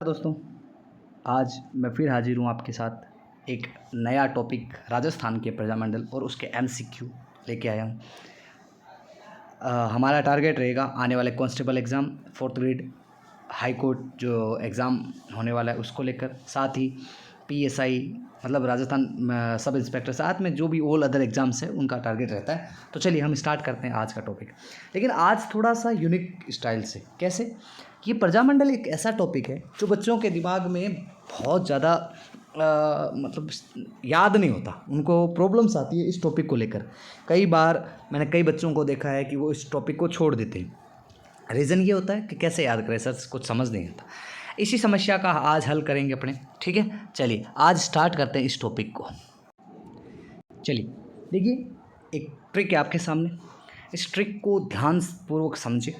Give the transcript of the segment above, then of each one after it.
दोस्तों, आज मैं फिर हाजिर हूँ आपके साथ एक नया टॉपिक राजस्थान के प्रजामंडल और उसके एमसीक्यू लेके आया हूँ। हमारा टारगेट रहेगा आने वाले constable exam 4th grade high court जो एग्ज़ाम होने वाला है उसको लेकर, साथ ही पीएसआई मतलब राजस्थान सब इंस्पेक्टर, साथ में जो भी ऑल अदर एग्ज़ाम्स है उनका टारगेट रहता है। तो चलिए हम स्टार्ट करते हैं आज का टॉपिक। लेकिन आज थोड़ा सा यूनिक स्टाइल से। कैसे? ये प्रजामंडल एक ऐसा टॉपिक है जो बच्चों के दिमाग में बहुत ज़्यादा मतलब याद नहीं होता, उनको प्रॉब्लम्स आती है इस टॉपिक को लेकर। कई बार मैंने कई बच्चों को देखा है कि वो इस टॉपिक को छोड़ देते हैं। रीज़न ये होता है कि कैसे याद करें सर, कुछ समझ नहीं आता। इसी समस्या का आज हल करेंगे अपने। ठीक है, चलिए आज स्टार्ट करते हैं इस टॉपिक को। चलिए देखिए, एक ट्रिक है आपके सामने। इस ट्रिक को ध्यानपूर्वक समझें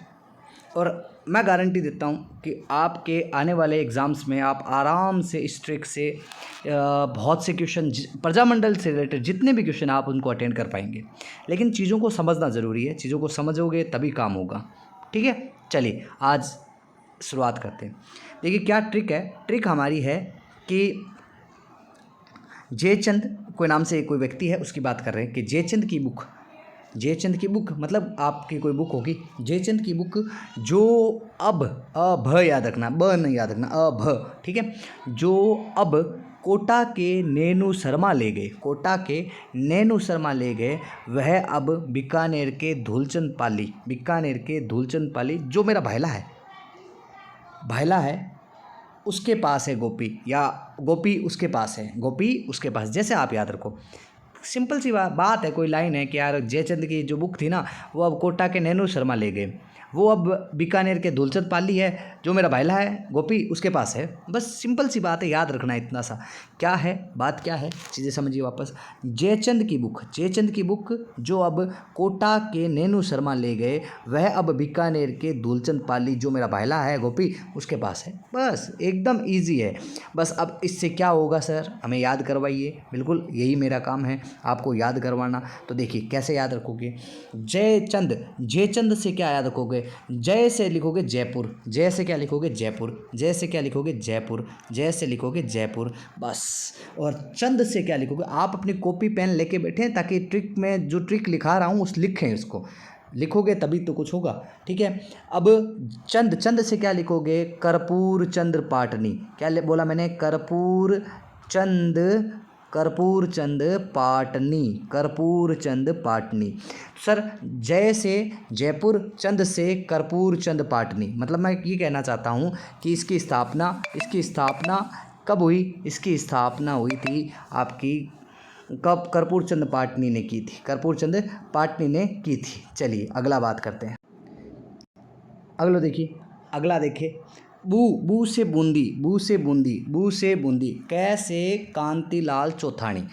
और मैं गारंटी देता हूँ कि आपके आने वाले एग्ज़ाम्स में आप आराम से इस ट्रिक से बहुत से क्वेश्चन प्रजामंडल से रिलेटेड जितने भी क्वेश्चन आप उनको अटेंड कर पाएंगे। लेकिन चीज़ों को समझना ज़रूरी है, चीज़ों को समझोगे तभी काम होगा। ठीक है, चलिए आज शुरुआत करते हैं। देखिए क्या ट्रिक है। ट्रिक हमारी है कि जयचंद कोई नाम से कोई व्यक्ति है, उसकी बात कर रहे हैं कि जयचंद की बुक मतलब आपकी कोई बुक होगी। जयचंद की बुक जो अब अभ याद रखना, ब नहीं याद रखना, अभ। ठीक है, जो अब कोटा के नैनू शर्मा ले गए, कोटा के नैनू शर्मा ले गए, वह अब बीकानेर के धूलचंद पाली, बीकानेर के धूलचंद पाली जो मेरा भायला है उसके पास है गोपी, या गोपी उसके पास है, गोपी उसके पास। जैसे आप याद रखो, सिंपल सी बात है, कोई लाइन है कि यार जयचंद की जो बुक थी ना वो अब कोटा के नैनू शर्मा ले गए, वो अब बीकानेर के धूलचंद पाली है, जो मेरा भाईला है गोपी उसके पास है। बस सिंपल सी बात है, याद रखना इतना सा। क्या है बात, क्या है चीज़ें समझिए वापस। जयचंद की बुक जो अब कोटा के नैनू शर्मा ले गए, वह अब बीकानेर के धूलचंद पाली जो मेरा भाईला है गोपी उसके पास है। बस एकदम ईजी है। बस अब इससे क्या होगा सर, हमें याद करवाइए। बिल्कुल यही मेरा काम है, आपको याद करवाना। तो देखिए कैसे याद रखोगे। जयचंद से क्या याद रखोगे, जय से लिखोगे जयपुर, जय से क्या लिखोगे जयपुर, जय से क्या लिखोगे जयपुर, जय से लिखोगे जयपुर बस। और चंद से क्या लिखोगे, आप अपनी कॉपी पेन लेके बैठे ताकि ट्रिक में जो ट्रिक लिखा रहा हूँ उस लिखें, इसको लिखोगे तभी तो कुछ होगा। ठीक है, अब चंद से क्या लिखोगे, कर्पूर चंद्र पाटनी। क्या बोला मैंने, कर्पूर चंद पाटनी। सर जय से जयपुर, चंद से कर्पूर चंद पाटनी, मतलब मैं ये कहना चाहता हूँ कि इसकी स्थापना कब हुई। इसकी स्थापना हुई थी आपकी कब, कर्पूर चंद पाटनी ने की थी, कर्पूर चंद पाटनी ने की थी। चलिए अगला बात करते हैं। अगला देखिए, बू से बूंदी, कैसे कांतिलाल चौथानी,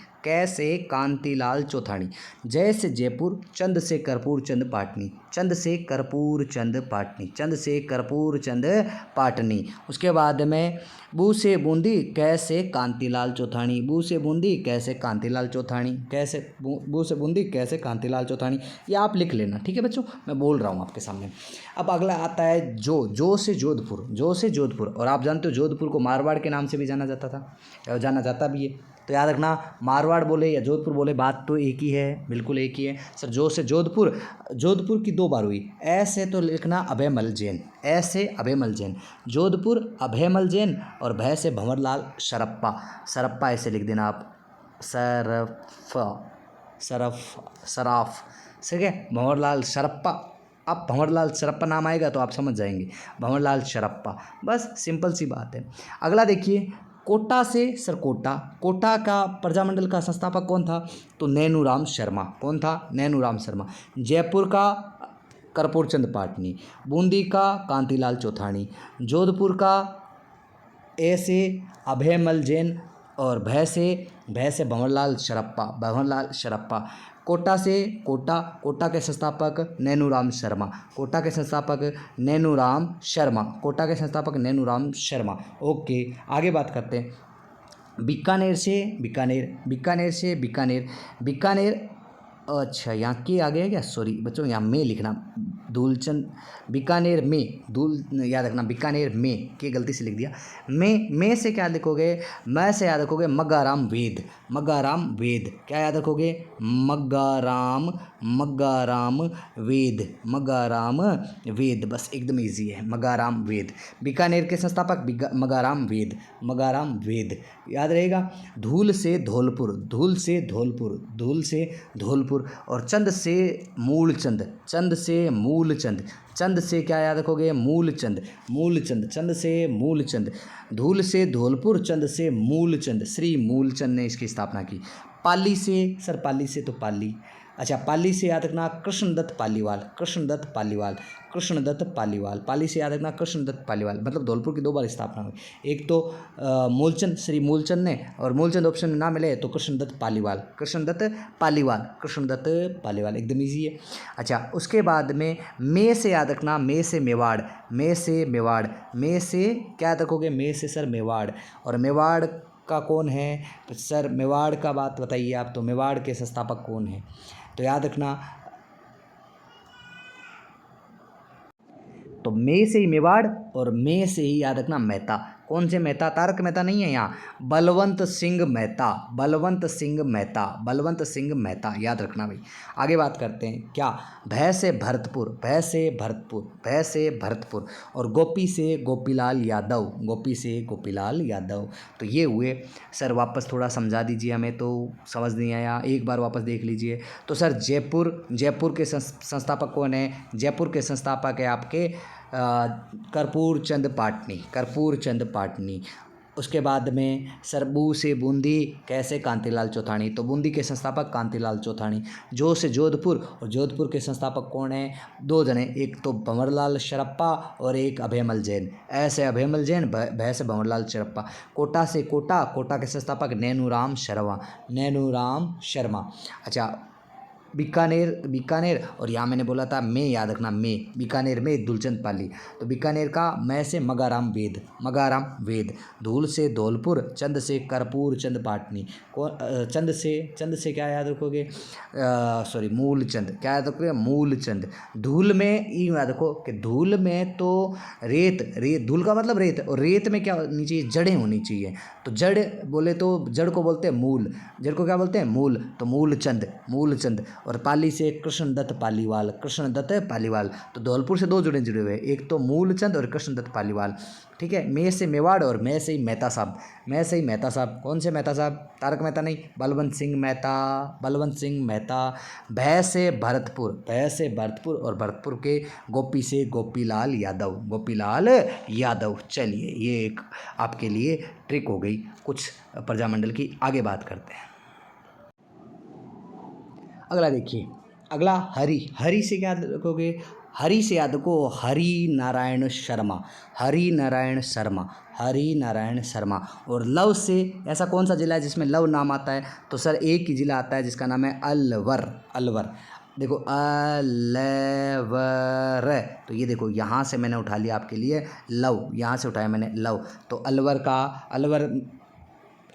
जय से जयपुर, चंद से कर्पूर चंद पाटनी, उसके बाद में बू से बूंदी कैसे कांतिलाल चौथानी, बू से बूंदी कैसे कांतिलाल चौथानी, ये आप लिख लेना। ठीक है बच्चों, मैं बोल रहा हूँ आपके सामने। अब अगला आता है जो से जोधपुर, और आप जानते हो जोधपुर को मारवाड़ के नाम से भी जाना जाता था, और जाना जाता भी है। तो याद रखना, मारवाड़ बोले या जोधपुर बोले बात तो एक ही है, बिल्कुल एक ही है। सर जो से जोधपुर की 2 बार हुई। ऐसे तो लिखना अभयमल जैन, जोधपुर अभयमल जैन, और भय से भंवरलाल शरप्पा ऐसे लिख देना आप, सराफ। ठीक है, भंवरलाल शरप्पा। अब भंवरलाल शरप्पा नाम आएगा तो आप समझ जाएंगे, भंवरलाल शरप्पा। बस सिंपल सी बात है। अगला देखिए, कोटा से सर कोटा का प्रजामंडल का संस्थापक कौन था, तो नैनूराम शर्मा। कौन था, नैनूराम शर्मा। जयपुर का कर्पूर चंद पाटनी, बूंदी का कांतिलाल चौथानी, जोधपुर का ऐसे अभयमल जैन, और भय से भंवरलाल शरप्पा। कोटा के संस्थापक नैनूराम शर्मा। ओके, आगे बात करते हैं। बीकानेर से बीकानेर। अच्छा यहाँ के आ गया क्या, सॉरी बच्चों, यहाँ में लिखना, धूलचंद, बीकानेर में, धूल याद रखना, बीकानेर में के गलती से लिख दिया, में से क्या लिखोगे, मैं से याद रखोगे मग्गाराम वेद, मग्गाराम वेद, क्या याद रखोगे, मग्गाराम, मग्गाराम वेद, मग्गाराम वेद, बस एकदम इजी है, मग्गाराम वेद। बीकानेर के संस्थापक मग्गाराम वेद, मग्गाराम वेद, याद रहेगा। धूल से धौलपुर, धूल से धौलपुर, धूल से धौलपुर, और चंद से मूलचंद, चंद से मूलचंद, चंद से क्या याद रखोगे, मूलचंद, मूलचंद, चंद से मूलचंद, धूल से धौलपुर, चंद से मूलचंद, श्री मूलचंद ने इसकी स्थापना की। पाली से, सर पाली से तो पाली, अच्छा पाली से याद रखना कृष्णदत्त पालीवाल, कृष्णदत्त पालीवाल, कृष्णदत्त पालीवाल, पाली से याद रखना कृष्णदत्त पालीवाल, मतलब धौलपुर की 2 बार स्थापना हुई, एक तो मूलचंद, श्री मूलचंद ने, और मूलचंद ऑप्शन में ना मिले तो कृष्णदत्त पालीवाल, कृष्णदत्त पालीवाल, कृष्णदत्त पालीवाल, एकदम ईजी है। अच्छा उसके बाद में से याद रखना, में से मेवाड़, में से मेवाड़, में से क्या याद रखोगे, में से सर मेवाड़, और मेवाड़ का कौन है, तो सर मेवाड़ का बात बताइए आप, तो मेवाड़ के संस्थापक कौन है, तो याद रखना, तो में से ही मेवाड़ और में से ही याद रखना मेहता, कौन से मेहता, तारक मेहता नहीं है यहाँ, बलवंत सिंह मेहता, बलवंत सिंह मेहता, बलवंत सिंह मेहता, याद रखना भाई। आगे बात करते हैं, क्या, भय से भरतपुर, भय से भरतपुर, भय से भरतपुर, और गोपी से गोपीलाल यादव, गोपी से गोपीलाल यादव, तो ये हुए। सर वापस थोड़ा समझा दीजिए, हमें तो समझ नहीं आया, एक बार वापस देख लीजिए। तो सर जयपुर, जयपुर के संस्थापक कौन है, जयपुर के संस्थापक है आपके कर्पूर चंद पाटनी, कर्पूर चंद पाटनी। उसके बाद में सरबू से बूंदी, कैसे कांतिलाल चौथानी, तो बूंदी के संस्थापक कांतिलाल चौथानी। जो से जोधपुर, और जोधपुर के संस्थापक कौन है, 2 जने, एक तो भंवरलाल शरप्पा और एक अभयमल जैन, ऐसे अभयमल जैन, भय से भंवरलाल शरप्पा। कोटा से कोटा, कोटा के संस्थापक नैनूराम शर्मा, नैनूराम शर्मा। अच्छा बीकानेर, बीकानेर, और यहाँ मैंने बोला था में, याद रखना में, बीकानेर में दुलचंद पाली, तो बीकानेर का मैं से मगाराम वेद, मगाराम वेद। धूल से धौलपुर, चंद से कर्पूर चंद पाटनी, चंद से क्या याद रखोगे, सॉरी मूलचंद, क्या याद रखोगे, मूलचंद। धूल में ये याद रखो कि धूल में तो रेत, रेत, धूल का मतलब रेत, और रेत में क्या होनी चाहिए, जड़ें होनी चाहिए, तो जड़ बोले तो जड़ को बोलते हैं मूल, जड़ को क्या बोलते हैं, मूल, तो मूलचंद, मूलचंद। और पाली से कृष्णदत्त पालीवाल, कृष्णदत्त पालीवाल, तो धौलपुर से 2 जुड़े हुए, एक तो मूलचंद और कृष्णदत्त पालीवाल, ठीक है। में से मेवाड़ और में से ही मेहता साहब, में से ही मेहता साहब, कौन से मेहता साहब, तारक मेहता नहीं, बलवंत सिंह मेहता, बलवंत सिंह मेहता। भय से भरतपुर, भय से भरतपुर, और भरतपुर के गोपी से गोपीलाल यादव, गोपीलाल यादव। चलिए ये एक आपके लिए ट्रिक हो गई कुछ प्रजामंडल की। आगे बात करते हैं, अगला देखिए, अगला हरि, हरि से क्या रखोगे, हरि से याद रखो हरि नारायण शर्मा, हरि नारायण शर्मा, हरि नारायण शर्मा। और लव से ऐसा कौन सा जिला है जिसमें लव नाम आता है, तो सर एक ही जिला आता है जिसका नाम है अलवर, अलवर। देखो अलवर, तो ये देखो यहाँ से मैंने उठा लिया आपके लिए लव, यहाँ से उठाया मैंने लव, तो अलवर का, अलवर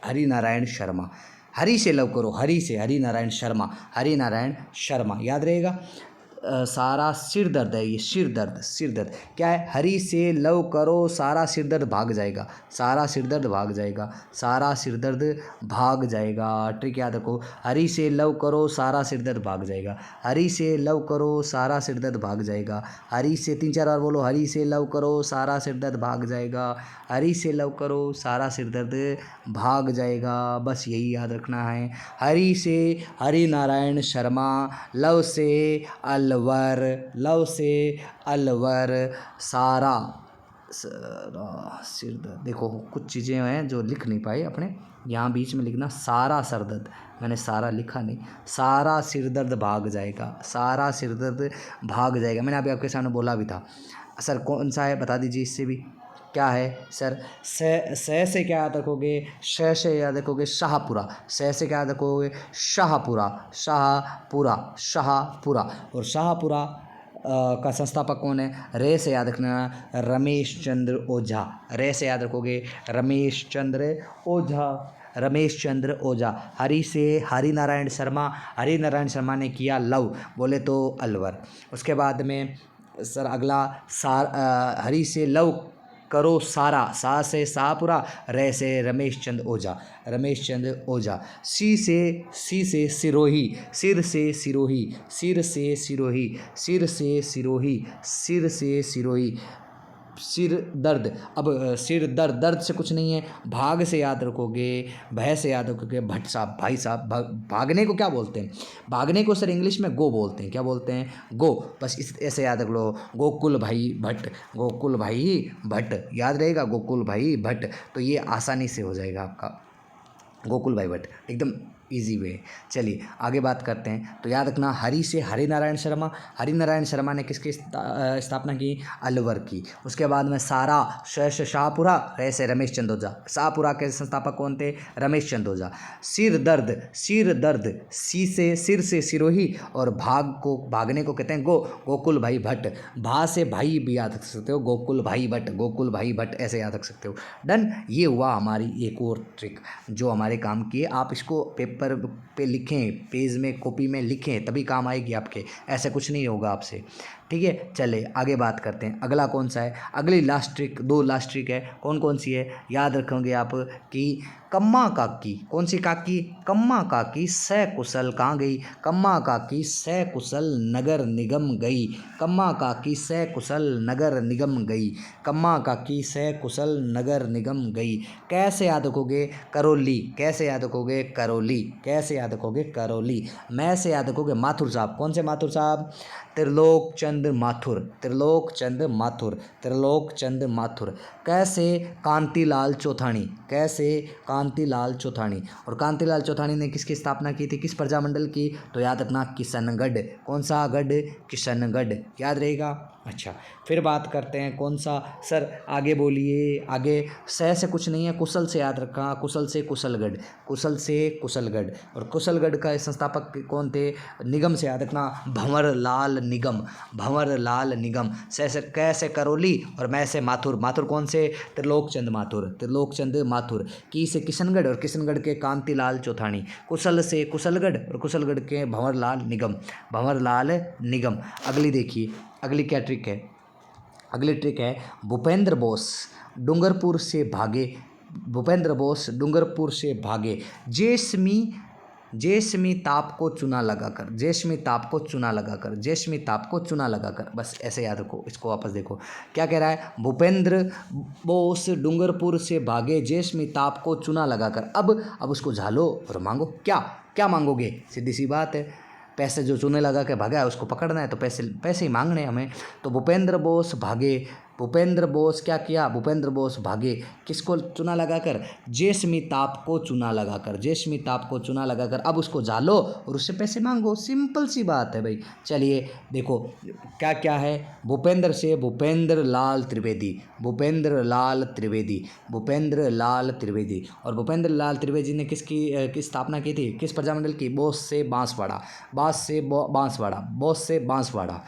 हरि नारायण शर्मा। हरि से लव करो, हरि से, हरि नारायण शर्मा, हरि नारायण शर्मा, याद रहेगा। सारा सिर दर्द है ये, सिर दर्द, सिर दर्द क्या है, हरि से लव करो सारा सिर दर्द भाग जाएगा, सारा सिर दर्द भाग जाएगा, सारा सिर दर्द भाग जाएगा। ट्रिक याद रखो, हरि से लव करो सारा सिर दर्द भाग जाएगा, हरि से लव करो सारा सिर दर्द भाग जाएगा। हरि से 3-4 बार बोलो, हरि से लव करो सारा सिर दर्द भाग जाएगा, हरि से लव करो सारा सिर दर्द भाग जाएगा। बस यही याद रखना है। हरि से हरि नारायण शर्मा, लव से अलवर, लव से अलवर, सारा सिर दर्द। देखो कुछ चीज़ें हैं जो लिख नहीं पाए अपने, यहाँ बीच में लिखना सारा सर दर्द, मैंने सारा लिखा नहीं, सारा सिर दर्द भाग जाएगा, सारा सिर दर्द भाग जाएगा। मैंने अभी आपके सामने बोला भी था। सर कौन सा है बता दीजिए, इससे भी क्या है सर, से क्या याद रखोगे, से याद रखोगे शाहपुरा, से क्या याद रखोगे, शाहपुरा, शाहपुरा, शाहपुरा। और शाहपुरा का संस्थापक कौन है, रे से याद रखना रमेश चंद्र ओझा, रे से याद रखोगे रमेश चंद्र ओझा, रमेश चंद्र ओझा। हरि से हरि नारायण शर्मा, हरि नारायण शर्मा ने किया लव, बोले तो अलवर। उसके बाद में सर अगला हरी से लव करो सारा, सा से शाहपुरा, रे से रमेश चंद ओझा, रमेश चंद ओझा। सी से सिरोही, सिर से सिरोही, सिर से सिरोही, सिर से सिरोही, सिर से सिरोही। सिर दर्द, अब सिर दर्द, दर्द से कुछ नहीं है, भाग से याद रखोगे, भय से याद रखोगे, भट्ट साहब, भाई साहब। भागने को क्या बोलते हैं? भागने को सर इंग्लिश में गो बोलते हैं। क्या बोलते हैं? गो। बस इस ऐसे याद रख लो, गोकुल भाई भट्ट, गोकुल भाई भट्ट, याद रहेगा गोकुल भाई भट्ट। तो ये आसानी से हो जाएगा आपका, गोकुल भाई भट्ट, एकदम इजी वे। चलिए आगे बात करते हैं। तो याद रखना, हरि से हरिनारायण शर्मा, हरिनारायण शर्मा ने किसकी स्थापना की? अलवर की। उसके बाद में सारा, श शाहपुरा, रे से रमेश चंद ओझा, शाहपुरा के संस्थापक कौन थे? रमेश चंद ओझा। सिर दर्द, सिर दर्द, सी से सिर से सिरोही, और भागने को कहते हैं गोकुल भाई भट्ट। भा से भाई भी याद रख सकते हो, गोकुल भाई भट्ट, गोकुल भाई भट्ट ऐसे याद रख सकते हो। डन। ये हुआ हमारी एक और ट्रिक जो हमारे काम की है। आप इसको पेपर पे लिखें, पेज में, कॉपी में लिखें, तभी काम आएगी आपके, ऐसे कुछ नहीं होगा आपसे। ठीक है, चले आगे बात करते हैं। अगला कौन सा है? अगली लास्ट ट्रिक, 2 लास्ट ट्रिक है। कौन कौन सी है? याद रखोगे आप कि कम्मा काकी, कौन सी काकी? कम्मा काकी सकुशल कहाँ गई? कम्मा काकी सकुशल नगर निगम गई, कम्मा काकी सकुशल नगर निगम गई, कम्मा काकी सकुशल नगर निगम गई। कैसे याद रखोगे? करौली। कैसे याद रखोगे? करौली। कैसे याद रखोगे? करौली। मैं से याद रखोगे माथुर साहब। कौन से माथुर साहब? त्रिलोक चंद माथुर, त्रिलोक चंद माथुर, त्रिलोक चंद माथुर। कैसे? कांतिलाल चौथानी, कैसे? कांतिलाल चौथानी। और कांतिलाल चौथानी ने किसकी स्थापना की थी? किस प्रजामंडल की? तो याद रखना, किशनगढ़। कौन सा गढ़? किशनगढ़, याद रहेगा। अच्छा, फिर बात करते हैं कौन सा? सर आगे बोलिए। आगे से कुछ नहीं है, कुशल से याद रखा, कुशल से कुशलगढ़, कुशल से कुशलगढ़। और कुशलगढ़ का संस्थापक कौन थे? निगम से याद रखना, भंवर लाल निगम, भंवर लाल निगम। से कैसे? करौली। और मैं से माथुर, माथुर कौन से? त्रिलोक चंद माथुर, त्रिलोक चंद माथुर। की से किशनगढ़, और किशनगढ़ के कांतिलाल चौथानी। कुशल से कुशलगढ़, और कुशलगढ़ के भंवर लाल निगम, भंवर लाल निगम। अगली देखिए, अगली क्या ट्रिक है? अगली ट्रिक है, भूपेंद्र बोस डूंगरपुर से भागे, भूपेंद्र बोस डूंगरपुर से भागे, जेसमी ताप को चूना लगाकर, जेसमी ताप को चूना लगाकर, जेसमी ताप को चूना लगाकर। बस ऐसे याद रखो। इसको वापस देखो, क्या कह रहा है? भूपेंद्र बोस डूंगरपुर से भागे, जेसमी ताप को चूना लगाकर। अब उसको झालो और मांगो। क्या क्या मांगोगे? सीधी सी बात है, पैसे जो चूने लगा के भागा है उसको पकड़ना है, तो पैसे ही मांगने हैं हमें। तो भूपेंद्र बोस भागे, भूपेंद्र बोस क्या किया? भूपेंद्र बोस भागे, किसको चूना लगाकर? जेसमी ताप को चूना लगाकर, जेसमी ताप को चूना लगाकर। अब उसको झालो और उससे पैसे मांगो, सिंपल सी बात है भाई। चलिए देखो क्या क्या है। भूपेंद्र से भूपेंद्र लाल त्रिवेदी, भूपेंद्र लाल त्रिवेदी, भूपेंद्र लाल त्रिवेदी। और भूपेंद्र लाल त्रिवेदी ने किस स्थापना की थी? किस प्रजामंडल की? बोस से बांसवाड़ा, बांस से बांसवाड़ा, बोस से बांसवाड़ा।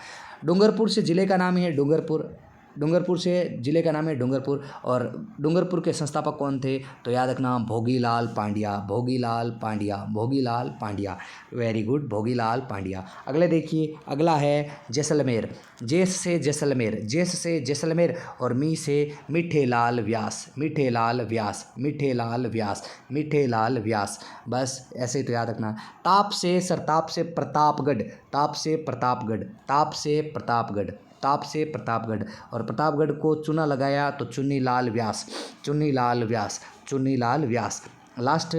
डूंगरपुर से जिले का नाम है डूंगरपुर, डूंगरपुर से जिले का नाम है डूंगरपुर। और डूंगरपुर के संस्थापक कौन थे? तो याद रखना, भोगीलाल पांड्या, भोगीलाल पांड्या, भोगीलाल पांड्या। Very good, Bhogilal Pandya. अगले देखिए, अगला है जैसलमेर, जेस से जैसलमेर, जेस से जैसलमेर। और मी से मिठेलाल व्यास, मिठेलाल व्यास, मिठेलाल व्यास, मिठेलाल व्यास। बस ऐसे ही तो याद रखना। ताप से सर, ताप से प्रतापगढ़, ताप से प्रतापगढ़, ताप से प्रतापगढ़, ताप से प्रतापगढ़। और प्रतापगढ़ को चूना लगाया तो चुन्नीलाल व्यास, चुन्नीलाल व्यास, चुन्नीलाल व्यास। लास्ट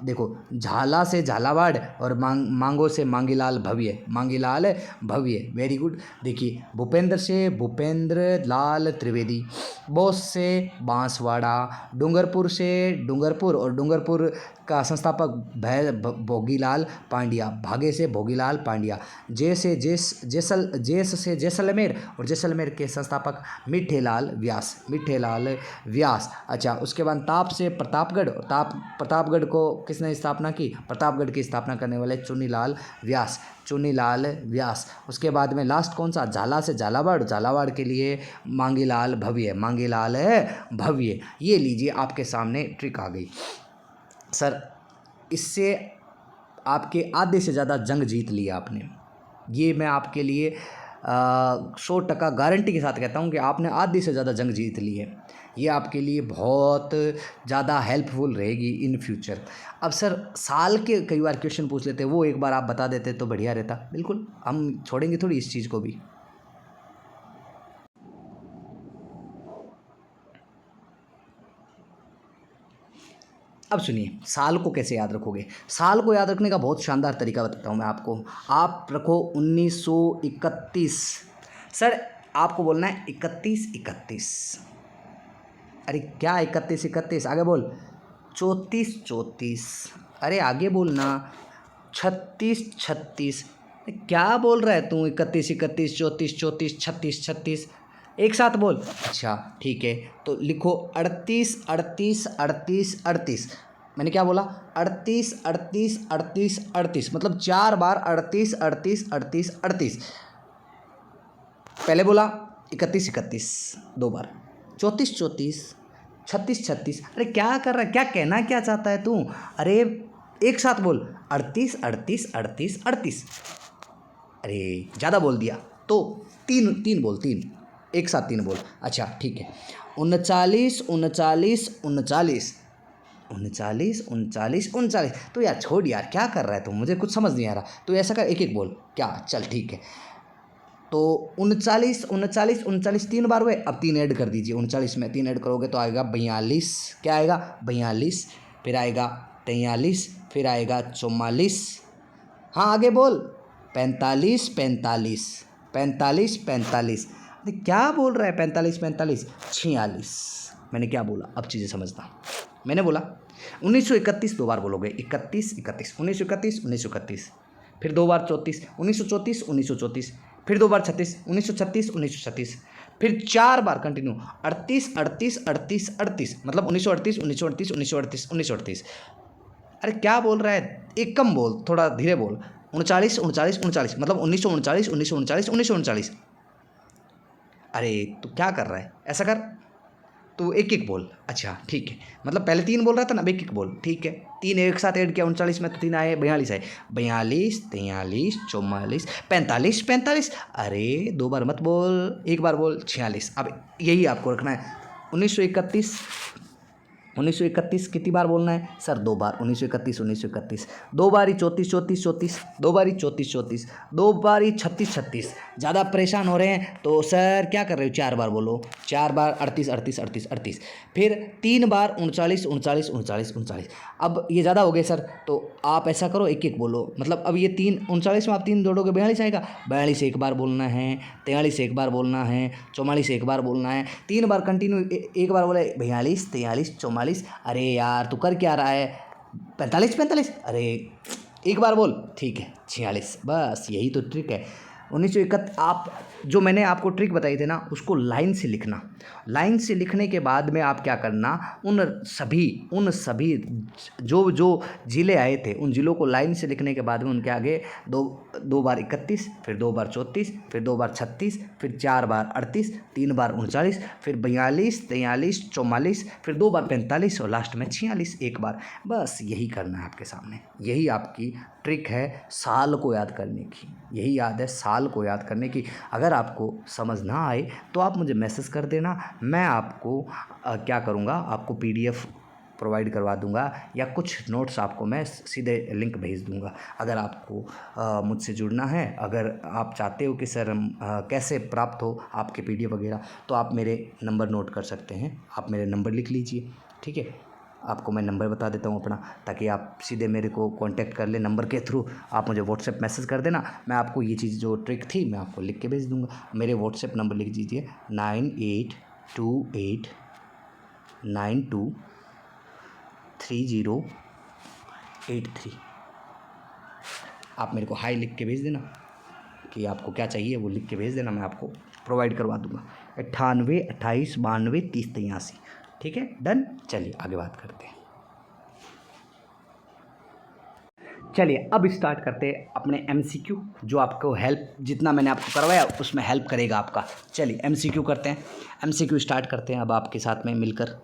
देखो, झाला से झालावाड़, और मांगो से मांगीलाल भव्य, मांगीलाल भव्य। Very good. देखिए, भूपेंद्र से भूपेंद्र लाल त्रिवेदी, बोस से बांसवाड़ा, डूंगरपुर से डूंगरपुर, और डूंगरपुर का संस्थापक भोगीलाल पांड्या, भागे से भोगीलाल पांड्या। जेस से जैसलमेर, और जैसलमेर के संस्थापक मिठेलाल व्यास, मिठेलाल व्यास। अच्छा, उसके बाद ताप से प्रतापगढ़, प्रतापगढ़ को किसने स्थापना की? प्रतापगढ़ की स्थापना करने वाले चुन्नीलाल व्यास, चुन्नीलाल व्यास। उसके बाद में लास्ट कौन सा? झाला से झालावाड़, झालावाड़ के लिए मांगीलाल भव्य, मांगीलाल भव्य। ये लीजिए, आपके सामने ट्रिक आ गई सर। इससे आपके आधे से ज़्यादा जंग जीत लिया आपने। ये मैं आपके लिए 100% गारंटी के साथ कहता हूँ कि आपने आधी से ज़्यादा जंग जीत ली है। ये आपके लिए बहुत ज़्यादा हेल्पफुल रहेगी इन फ्यूचर। अब सर साल के कई बार क्वेश्चन पूछ लेते हैं, वो एक बार आप बता देते तो बढ़िया रहता। बिल्कुल, हम छोड़ेंगे थोड़ी इस चीज़ को भी। अब सुनिए, साल को कैसे याद रखोगे। साल को याद रखने का बहुत शानदार तरीका बताता हूँ मैं आपको। आप रखो 1931। सर आपको बोलना है 31-31। अरे क्या 31-31, आगे बोल। 34-34, अरे आगे बोलना। 36-36, क्या बोल रहा है तू। 31-31, 34-34, 36-36, एक साथ बोल। अच्छा ठीक है, तो लिखो 38-38-38-38। मैंने क्या बोला, 38-38-38-38, मतलब 4 बार 38-38-38-38। पहले बोला 31-31 2 बार, 34-34, 36-36। अरे क्या कर रहा है, क्या कहना क्या चाहता है तू। अरे एक साथ बोल, 38-38-38-38। अरे ज़्यादा बोल दिया तो तीन तीन बोल, तीन एक साथ तीन बोल। अच्छा ठीक है, 39-39-39-39, 39-39-39। तो यार छोड़ यार, क्या कर रहा है तू, मुझे कुछ समझ नहीं आ रहा। तो ऐसा कर, एक एक बोल क्या, चल ठीक है। तो 39-39-39 3 बार हुए, अब 3 ऐड कर दीजिए। 39 में 3 ऐड करोगे तो आएगा 42। क्या आएगा, 42। फिर आएगा 43, फिर आएगा 44। हाँ आगे बोल, 45-45, 45-45। अरे क्या बोल रहा है, 45-45, 46। मैंने क्या बोला, अब चीज़ें समझना। मैंने बोला 1931 2 बार बोलोगे, 31-31, 1931, 1931। फिर 2 बार 34, 1934, 1934। फिर 2 बार 36, 1936, 1936। फिर 4 बार कंटिन्यू 38, 38, 38, 38, मतलब 1938, 1938, 1938, 1938। अरे क्या बोल रहा है, एक कम बोल, थोड़ा धीरे बोल। 39, 39, 39, मतलब 1939, 1939, 1939। अरे तू क्या कर रहा है, ऐसा कर, तो एक एक बोल। अच्छा ठीक है, मतलब पहले 3 बोल रहा था ना, अब एक एक बोल। ठीक है, 3 एक साथ ऐड किया 39 में तो 3 आए, 42 आए। 42, 43, 44, 45, 45। अरे 2 बार मत बोल, एक बार बोल, 46। अब यही आपको रखना है। 1931, 1931 कितनी बार बोलना है सर, 2 बार। 1931, 1931, 2 बारी 34, 34, 34, 2 बारी 34, 34, 2 बारी 36, 36। ज़्यादा परेशान हो रहे हैं तो सर क्या कर रहे हो, 4 बार बोलो। 4 बार 38, 38, 38, 38। फिर 3 बार 39, 39, 39, 39। अब ये ज़्यादा हो गए सर, तो आप ऐसा करो, एक एक बोलो। मतलब अब ये 3 39 में आप 3 जोड़ोगे 42 आएगा। 42 एक बार बोलना है, 43 एक बार बोलना है, 44 एक बार बोलना है। 3 बार कंटिन्यू, एक बार बोले 42, 43, 44। अरे यार तू कर क्या रहा है, 45, 45। अरे एक बार बोल, ठीक है 46। बस यही तो ट्रिक है। 1931, आप जो मैंने आपको ट्रिक बताई थी ना, उसको लाइन से लिखना। लाइन से लिखने के बाद में आप क्या करना, उन सभी जो जो ज़िले आए थे, उन ज़िलों को लाइन से लिखने के बाद में उनके आगे 2 बार 31, फिर 2 बार 34, फिर 2 बार 36, फिर 4 बार 38, 3 बार 39, फिर 42, 43, 44, फिर 2 बार 45 और लास्ट में 46 एक बार। बस यही करना है आपके सामने। यही आपकी ट्रिक है साल को याद करने की, यही याद है साल को याद करने की। अगर आपको समझ ना आए तो आप मुझे मैसेज कर देना, मैं आपको क्या करूँगा, आपको PDF प्रोवाइड करवा दूंगा, या कुछ नोट्स आपको मैं सीधे लिंक भेज दूंगा। अगर आपको मुझसे जुड़ना है, अगर आप चाहते हो कि सर हम कैसे प्राप्त हो आपके PDF वगैरह, तो आप मेरे नंबर नोट कर सकते हैं। आप मेरे नंबर लिख लीजिए, ठीक है। आपको मैं नंबर बता देता हूँ अपना, ताकि आप सीधे मेरे को कांटेक्ट कर ले। नंबर के थ्रू आप मुझे व्हाट्सएप मैसेज कर देना, मैं आपको ये चीज़ जो ट्रिक थी मैं आपको लिख के भेज दूँगा। मेरे व्हाट्सएप नंबर लिख दीजिए 9828923083। आप मेरे को हाई लिख के भेज देना कि आपको क्या चाहिए, वो लिख के भेज देना, मैं आपको प्रोवाइड करवा दूँगा। 98 28 92 30 83, ठीक है, डन। चलिए आगे बात करते हैं। चलिए अब स्टार्ट करते हैं अपने MCQ, जो आपको हेल्प, जितना मैंने आपको करवाया उसमें हेल्प करेगा आपका। चलिए MCQ करते हैं, MCQ स्टार्ट करते हैं अब आपके साथ में मिलकर।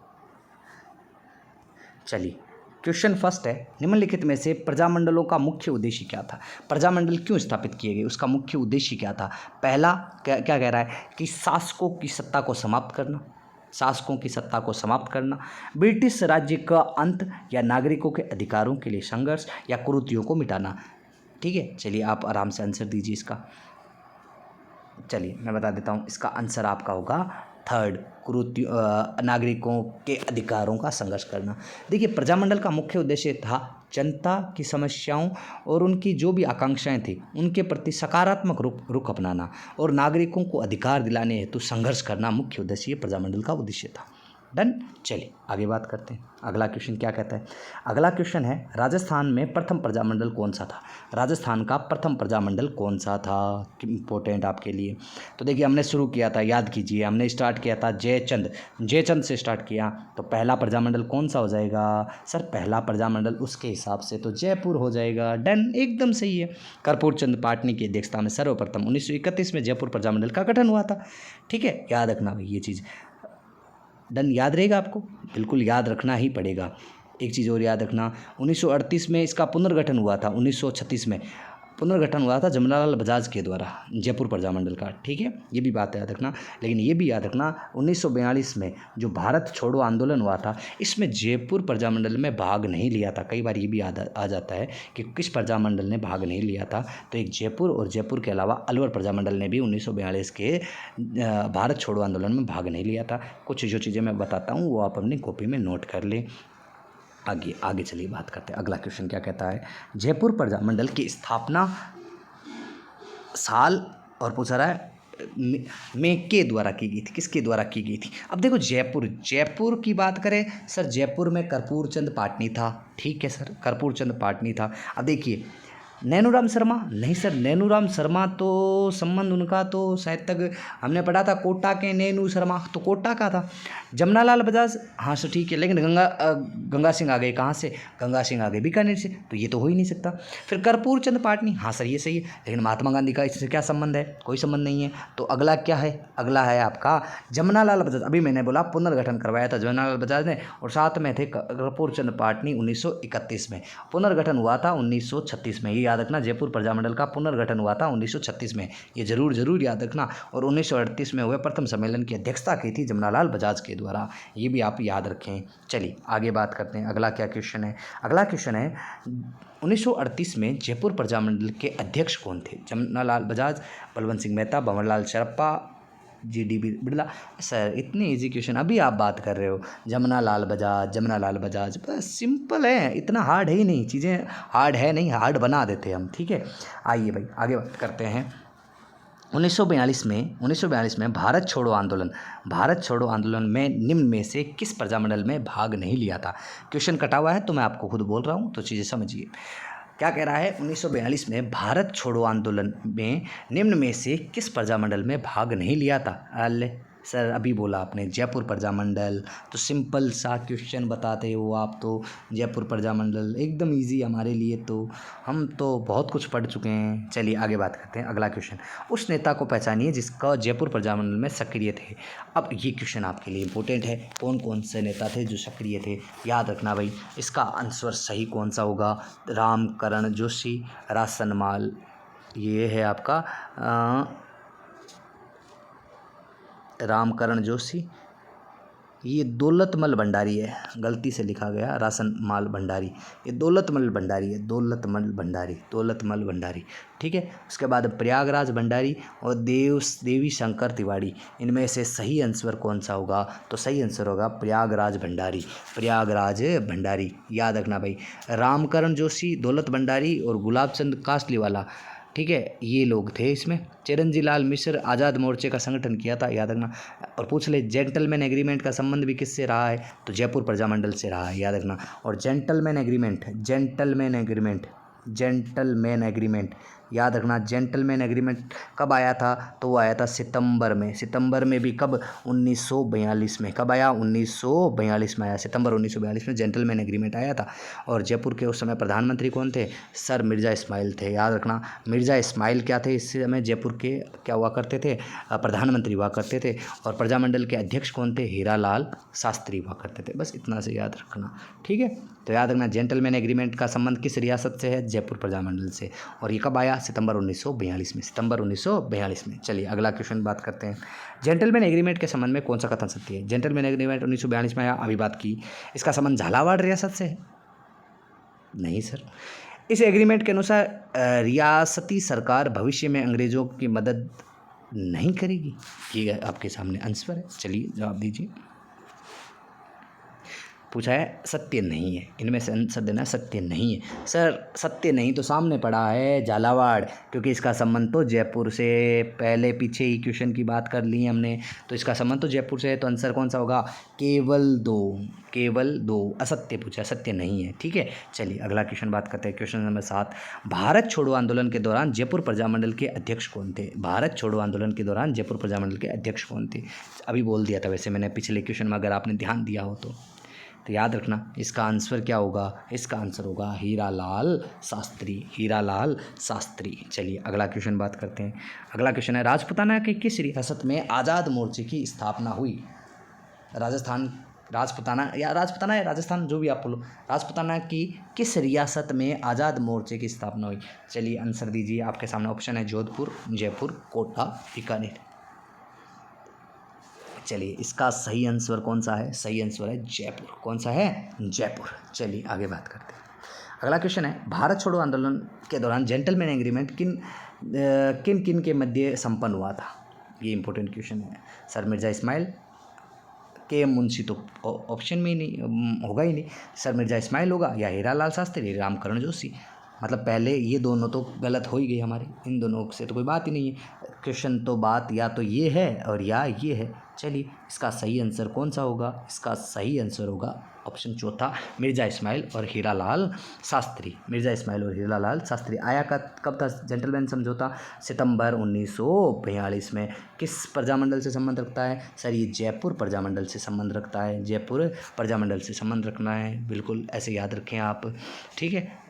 चलिए क्वेश्चन फर्स्ट है, निम्नलिखित में से प्रजामंडलों का मुख्य उद्देश्य क्या था? प्रजामंडल क्यों स्थापित किए गए, उसका मुख्य उद्देश्य क्या था? पहला क्या क्या कह रहा है कि शासकों की सत्ता को समाप्त करना, शासकों की सत्ता को समाप्त करना, ब्रिटिश राज्य का अंत, या नागरिकों के अधिकारों के लिए संघर्ष, या कुरीतियों को मिटाना। ठीक है, चलिए आप आराम से आंसर दीजिए इसका। चलिए मैं बता देता हूँ, इसका आंसर आपका होगा थर्ड, नागरिकों के अधिकारों का संघर्ष करना। देखिए, प्रजामंडल का मुख्य उद्देश्य था जनता की समस्याओं और उनकी जो भी आकांक्षाएं थी उनके प्रति सकारात्मक रुख अपनाना और नागरिकों को अधिकार दिलाने हेतु संघर्ष करना मुख्य उद्देश्य ये प्रजामंडल का उद्देश्य था। डन। चलिए आगे बात करते हैं। अगला क्वेश्चन क्या कहता है? अगला क्वेश्चन है, राजस्थान में प्रथम प्रजामंडल कौन सा था? राजस्थान का प्रथम प्रजामंडल कौन सा था? इम्पोर्टेंट आपके लिए। तो देखिए, हमने शुरू किया था, याद कीजिए, हमने स्टार्ट किया था जयचंद से स्टार्ट किया। तो पहला प्रजामंडल कौन सा हो जाएगा? सर पहला प्रजामंडल उसके हिसाब से तो जयपुर हो जाएगा। डन, एकदम सही है। कर्पूर चंद पाटनी की अध्यक्षता में सर्वप्रथम 1931 में जयपुर प्रजामंडल का गठन हुआ था। ठीक है, याद रखना भाई ये चीज़। डन, याद रहेगा आपको? बिल्कुल याद रखना ही पड़ेगा। एक चीज़ और याद रखना, 1938 में इसका पुनर्गठन हुआ था, 1936 में पुनर्गठन हुआ था जमनालाल बजाज के द्वारा जयपुर प्रजामंडल का। ठीक है, ये भी बात याद रखना। लेकिन ये भी याद रखना, 1942 में जो भारत छोड़ो आंदोलन हुआ था, इसमें जयपुर प्रजामंडल में भाग नहीं लिया था। कई बार ये भी आ जाता है कि किस प्रजामंडल ने भाग नहीं लिया था। तो एक जयपुर, और जयपुर के अलावा अलवर प्रजामंडल ने भी 1942 के भारत छोड़ो आंदोलन में भाग नहीं लिया था। कुछ जो चीज़ें मैं बताता हूँ वो आप अपनी कॉपी में नोट कर लें। आगे चलिए बात करते हैं। अगला क्वेश्चन क्या कहता है? जयपुर प्रजामंडल की स्थापना साल और पूछा रहा है में के द्वारा की गई थी, किसके द्वारा की गई थी? अब देखो, जयपुर की बात करें सर, जयपुर में कर्पूर चंद पाटनी था। ठीक है सर, कर्पूर चंद पाटनी था। अब देखिए, नैनूराम शर्मा, नहीं सर, नैनूराम शर्मा तो संबंध उनका तो शायद तक हमने पढ़ा था कोटा के नैनू शर्मा, तो कोटा का था। जमनालाल बजाज, हाँ सर ठीक है, लेकिन गंगा सिंह आ गए कहाँ से? गंगा सिंह आ गए बीकानेर से, तो ये तो हो ही नहीं सकता। फिर कर्पूर चंद पाटनी, हाँ सर ये सही है, लेकिन महात्मा गांधी का इससे क्या संबंध है? कोई संबंध नहीं है। तो अगला क्या है? अगला है आपका जमनालाल बजाज। अभी मैंने बोला पुनर्गठन करवाया था जमनालाल बजाज ने, और साथ में थे कर्पूर चंद पाटनी 1931 में। पुनर्गठन हुआ था 1936 में। ये याद रखना, जयपुर प्रजामंडल का पुनर्गठन हुआ था 1936 में, ये जरूर याद रखना। और 1938 में हुए प्रथम सम्मेलन की अध्यक्षता की थी जमनालाल बजाज के द्वारा, ये भी आप याद रखें। चलिए आगे बात करते हैं। अगला क्या क्वेश्चन है? अगला क्वेश्चन है, 1938 में जयपुर प्रजामंडल के अध्यक्ष कौन थे? जमनालाल बजाज, बलवंत सिंह मेहता, भंवरलाल शरप्पा, GDB बिड़ला। सर इतनी इजी क्वेश्चन अभी आप बात कर रहे हो, जमनालाल बजाज, बस सिंपल है, इतना हार्ड है ही नहीं, चीज़ें हार्ड है नहीं, हार्ड बना देते हम। ठीक है, आइए भाई आगे बात करते हैं। 1942 में भारत छोड़ो आंदोलन में निम्न में से किस प्रजामंडल में भाग नहीं लिया था? क्वेश्चन कटा हुआ है तो मैं आपको खुद बोल रहा हूँ, तो चीज़ें समझिए। क्या कह रहा है? 1942 में भारत छोड़ो आंदोलन में निम्न में से किस प्रजामंडल में भाग नहीं लिया था? अल्ले सर अभी बोला आपने जयपुर प्रजामंडल, तो सिंपल सा क्वेश्चन बताते हो आप तो। जयपुर प्रजामंडल एकदम इजी हमारे लिए, तो हम तो बहुत कुछ पढ़ चुके हैं। चलिए आगे बात करते हैं। अगला क्वेश्चन, उस नेता को पहचानिए जिसका जयपुर प्रजामंडल में सक्रिय थे। अब ये क्वेश्चन आपके लिए इंपॉर्टेंट है, कौन कौन से नेता थे जो सक्रिय थे? याद रखना भाई, इसका आंसर सही कौन सा होगा? रामकरण जोशी, रासनमाल, ये है आपका रामकरण जोशी, ये दौलतमल भंडारी है, गलती से लिखा गया रासनमाल भंडारी, ये दौलतमल भंडारी है, दौलतमल भंडारी। ठीक है, उसके बाद प्रयागराज भंडारी और देवी शंकर तिवारी। इनमें से सही आंसर कौन सा होगा? तो सही आंसर होगा प्रयागराज भंडारी। याद रखना भाई, रामकरण जोशी, दौलत भंडारी और गुलाब चंद कासलीवाला, ठीक है, ये लोग थे इसमें। चिरंजी लाल मिश्र आज़ाद मोर्चे का संगठन किया था, याद रखना। और पूछ ले जेंटलमैन एग्रीमेंट का संबंध भी किससे रहा है? तो जयपुर प्रजामंडल से रहा है, याद रखना। और जेंटलमैन एग्रीमेंट याद रखना। जेंटलमैन एग्रीमेंट कब आया था? तो वो आया था सितंबर में। सितंबर में भी कब? 1942 में। कब आया? 1942 में आया। सितंबर 1942 में जेंटलमैन एग्रीमेंट आया था। और जयपुर के उस समय प्रधानमंत्री कौन थे? सर मिर्ज़ा इस्माइल थे। याद रखना, मिर्ज़ा इस्माइल क्या थे? इस समय जयपुर के क्या हुआ करते थे? प्रधानमंत्री हुआ करते थे। और प्रजामंडल के अध्यक्ष कौन थे? हीरालाल शास्त्री हुआ करते थे। बस इतना से याद रखना, ठीक है। तो याद रखना, जेंटलमैन एग्रीमेंट का संबंध किस रियासत से है? जयपुर प्रजामंडल से। और ये कब आया? सितंबर 1942 में। सितंबर 1942 में। चलिए अगला क्वेश्चन बात करते हैं। जेंटलमैन एग्रीमेंट के संबंध में कौन सा कथन सत्य है? जेंटलमैन एग्रीमेंट 1942 में आया, अभी बात की। इसका संबंध झालावाड़ रियासत से है? नहीं सर। इस एग्रीमेंट के अनुसार रियासती सरकार भविष्य में अंग्रेजों की मदद नहीं करेगी। ये आपके सामने आंसर है। चलिए जवाब दीजिए। पूछा है सत्य नहीं है, इनमें से आंसर देना सत्य नहीं है। सर सत्य नहीं तो सामने पड़ा है झालावाड़, क्योंकि इसका संबंध तो जयपुर से, पहले पीछे ही क्वेश्चन की बात कर ली हमने, तो इसका संबंध तो जयपुर से है। तो आंसर कौन सा होगा? केवल दो। असत्य पूछा, सत्य नहीं है, ठीक है। चलिए अगला क्वेश्चन बात करते हैं। क्वेश्चन नंबर 7, भारत छोड़ो आंदोलन के दौरान जयपुर प्रजामंडल के अध्यक्ष कौन थे? भारत छोड़ो आंदोलन के दौरान जयपुर प्रजामंडल के अध्यक्ष कौन थे? अभी बोल दिया था वैसे मैंने पिछले क्वेश्चन में, अगर आपने ध्यान दिया हो तो याद रखना इसका आंसर क्या होगा? इसका आंसर होगा हीरालाल शास्त्री। हीरालाल शास्त्री। चलिए अगला क्वेश्चन बात करते हैं। अगला क्वेश्चन है, राजपूताना के किस रियासत में आज़ाद मोर्चे की स्थापना हुई? राजपूताना या राजस्थान, जो भी आप बोलो, राजपूताना की किस रियासत में आज़ाद मोर्चे की स्थापना हुई? चलिए आंसर दीजिए। आपके सामने ऑप्शन है जोधपुर, जयपुर, कोटा, बीकानेर। चलिए इसका सही आंसर कौन सा है? सही आंसर है जयपुर। कौन सा है? जयपुर। चलिए आगे बात करते हैं। अगला क्वेश्चन है, भारत छोड़ो आंदोलन के दौरान जेंटलमैन एग्रीमेंट किन किन के मध्य संपन्न हुआ था? ये इंपॉर्टेंट क्वेश्चन है। सर मिर्ज़ा इस्माइल, के मुंशी तो ऑप्शन में ही नहीं होगा ही नहीं। सर मिर्ज़ा इस्माइल होगा या हीरालाल शास्त्री, रामकरण जोशी। मतलब पहले ये दोनों तो गलत हो ही गई हमारी, इन दोनों से तो कोई बात ही नहीं है। क्वेश्चन तो बात या तो ये है और या ये है। चलिए इसका सही आंसर कौन सा होगा? इसका सही आंसर होगा ऑप्शन चौथा, मिर्ज़ा इस्माइल और हीरालाल शास्त्री। मिर्ज़ा इस्माइल और हीरालाल शास्त्री। आया कब था जेंटलमैन समझौता? सितंबर 1942 में। किस प्रजामंडल से संबंध रखता है? सर ये जयपुर प्रजामंडल से संबंध रखता है। जयपुर प्रजामंडल से संबंध रखना है, बिल्कुल ऐसे याद रखें आप, ठीक है।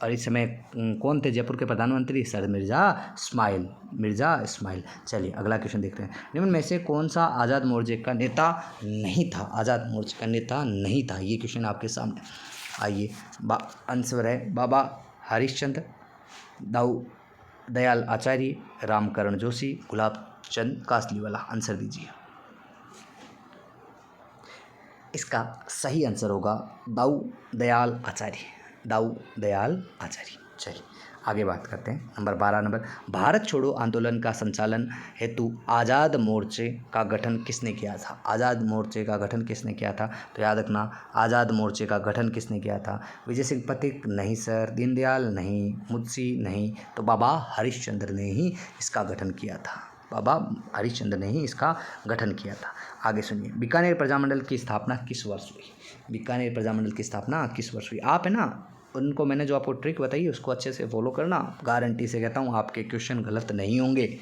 और इस समय कौन थे जयपुर के प्रधानमंत्री? सर मिर्ज़ा इस्माइल। चलिए अगला क्वेश्चन देखते हैं। निम्न में से कौन सा आज़ाद मोर्चे का नेता नहीं था? आज़ाद मोर्चे का नेता नहीं था, ये क्वेश्चन आपके सामने। आइए आंसर है बाबा हरिश्चंद्र, दाऊ दयाल आचार्य, रामकरण जोशी, गुलाब चंद कासलीवाला। आंसर दीजिए। इसका सही आंसर होगा दाऊ दयाल आचार्य। चलिए आगे बात करते हैं। नंबर 12, भारत छोड़ो आंदोलन का संचालन हेतु आज़ाद मोर्चे का गठन किसने किया था? आज़ाद मोर्चे का गठन किसने किया था? तो याद रखना, आज़ाद मोर्चे का गठन किसने किया था? विजय सिंह पथिक नहीं सर, दीनदयाल नहीं, मुंशी नहीं, तो बाबा हरिश्चंद्र ने ही इसका गठन किया था। बाबा हरिश्चंद्र ने ही इसका गठन किया था। आगे सुनिए, बीकानेर प्रजामंडल की स्थापना किस वर्ष हुई? बीकानेर प्रजामंडल की स्थापना किस वर्ष हुई? आप है ना, उनको मैंने जो आपको ट्रिक बताई उसको अच्छे से फॉलो करना, गारंटी से कहता हूँ आपके क्वेश्चन गलत नहीं होंगे।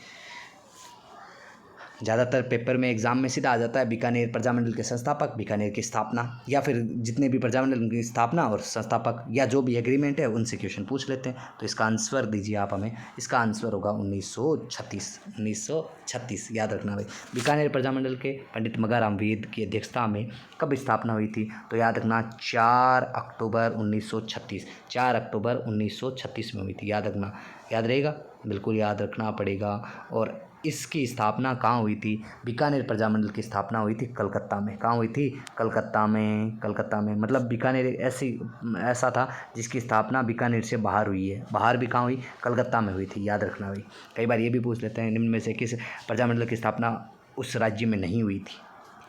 ज़्यादातर पेपर में एग्जाम में सीधा आ जाता है बीकानेर प्रजामंडल के संस्थापक, बीकानेर की स्थापना, या फिर जितने भी प्रजामंडल की स्थापना और संस्थापक या जो भी एग्रीमेंट है उनसे क्वेश्चन पूछ लेते हैं। तो इसका आंसर दीजिए आप हमें। इसका आंसर होगा 1936। याद रखना भाई। बीकानेर प्रजामंडल के पंडित मगाराम वेद की अध्यक्षता में कब स्थापना हुई थी? तो याद रखना 4 अक्टूबर 1936। 4 अक्टूबर 1936 में हुई थी। याद रखना, याद रहेगा, बिल्कुल याद रखना पड़ेगा। और इसकी स्थापना कहाँ हुई थी? बीकानेर प्रजामंडल की स्थापना हुई थी कलकत्ता में। कहाँ हुई थी? कलकत्ता में। मतलब बीकानेर ऐसा था जिसकी स्थापना बीकानेर से बाहर हुई है। बाहर भी कहाँ हुई? कलकत्ता में हुई थी। याद रखना भाई। कई बार ये भी पूछ लेते हैं निम्न में से किस प्रजामंडल की स्थापना उस राज्य में नहीं हुई थी?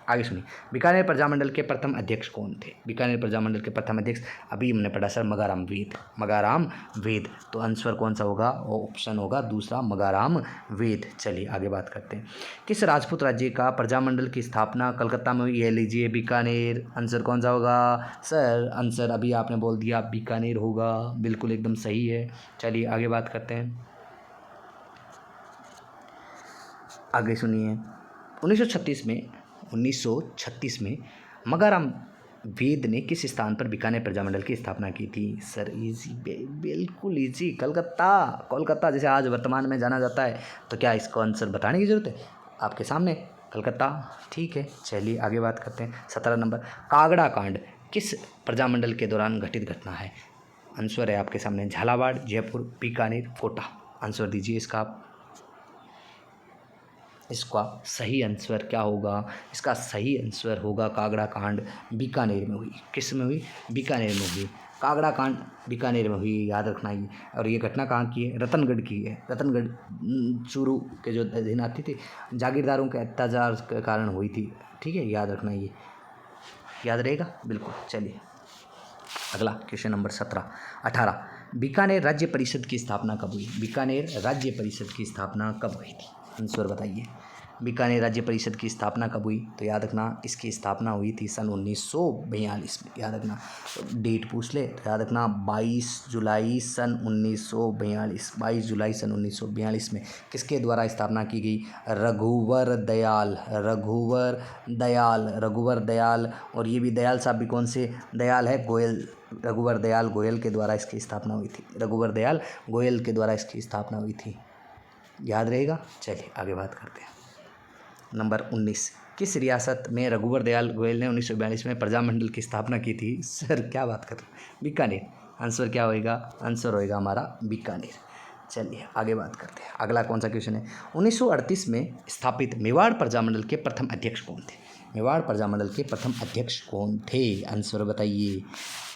आगे सुनिए, बीकानेर प्रजामंडल के प्रथम अध्यक्ष कौन थे? बीकानेर प्रजामंडल के प्रथम अध्यक्ष अभी हमने पढ़ा सर, मगाराम वेद। तो आंसर कौन सा होगा? ऑप्शन होगा दूसरा, मगाराम वेद। चलिए आगे बात करते हैं। किस राजपूत राज्य का प्रजामंडल की स्थापना कलकत्ता में हुई? ये लीजिए बीकानेर। आंसर कौन सा होगा? सर आंसर अभी आपने बोल दिया बीकानेर होगा, बिल्कुल एकदम सही है। चलिए आगे बात करते हैं। आगे सुनिए। 1936 में मगाराम वेद ने किस स्थान पर बीकानेर प्रजामंडल की स्थापना की थी? सर इजी, बिल्कुल इजी, कलकत्ता। कोलकाता जैसे आज वर्तमान में जाना जाता है, तो क्या इसको आंसर बताने की ज़रूरत है? आपके सामने कलकत्ता। ठीक है, चलिए आगे बात करते हैं। 17 नंबर, कागड़ा कांड किस प्रजामंडल के दौरान घटित घटना है? आंसर है आपके सामने झालावाड़, जयपुर, बीकानेर, कोटा। आंसर दीजिए इसका आप। इसका सही आंसर क्या होगा? इसका सही आंसर होगा कागड़ा कांड बीकानेर में हुई। किस में हुई? बीकानेर में हुई। कागड़ा कांड बीकानेर में हुई, याद रखना ये। और ये घटना कहाँ की है? रतनगढ़ की है। रतनगढ़ चूरू के जो अधीन आती थी, जागीरदारों के अत्याचार के कारण हुई थी। ठीक है, याद रखना ये, याद रहेगा बिल्कुल। चलिए अगला क्वेश्चन नंबर 18। बीकानेर राज्य परिषद की स्थापना कब हुई? बीकानेर राज्य परिषद की स्थापना कब हुई थी? आंसर बताइए। बीकानेर राज्य परिषद की स्थापना कब हुई? तो याद रखना इसकी स्थापना हुई थी सन 1942 में। याद रखना, डेट पूछ ले तो याद रखना 22 जुलाई सन 1942। 22 जुलाई सन 1942 में किसके द्वारा स्थापना की गई? रघुवर दयाल। रघुवर दयाल। और ये भी दयाल साहब भी कौन से दयाल है? गोयल। रघुवर दयाल गोयल के द्वारा इसकी स्थापना हुई थी। रघुवर दयाल गोयल के द्वारा इसकी स्थापना हुई थी, याद रहेगा। चलिए आगे बात करते हैं। नंबर 19, किस रियासत में रघुवर दयाल गोयल ने 1942 में प्रजामंडल की स्थापना की थी? सर क्या बात कर रहे हैं? बीकानेर। आंसर क्या होएगा? आंसर होएगा हमारा बीकानेर। चलिए आगे बात करते हैं। अगला कौन सा क्वेश्चन है? 1938 में स्थापित मेवाड़ प्रजामंडल के प्रथम अध्यक्ष कौन थे? मेवाड़ प्रजामंडल के प्रथम अध्यक्ष कौन थे? आंसर बताइए।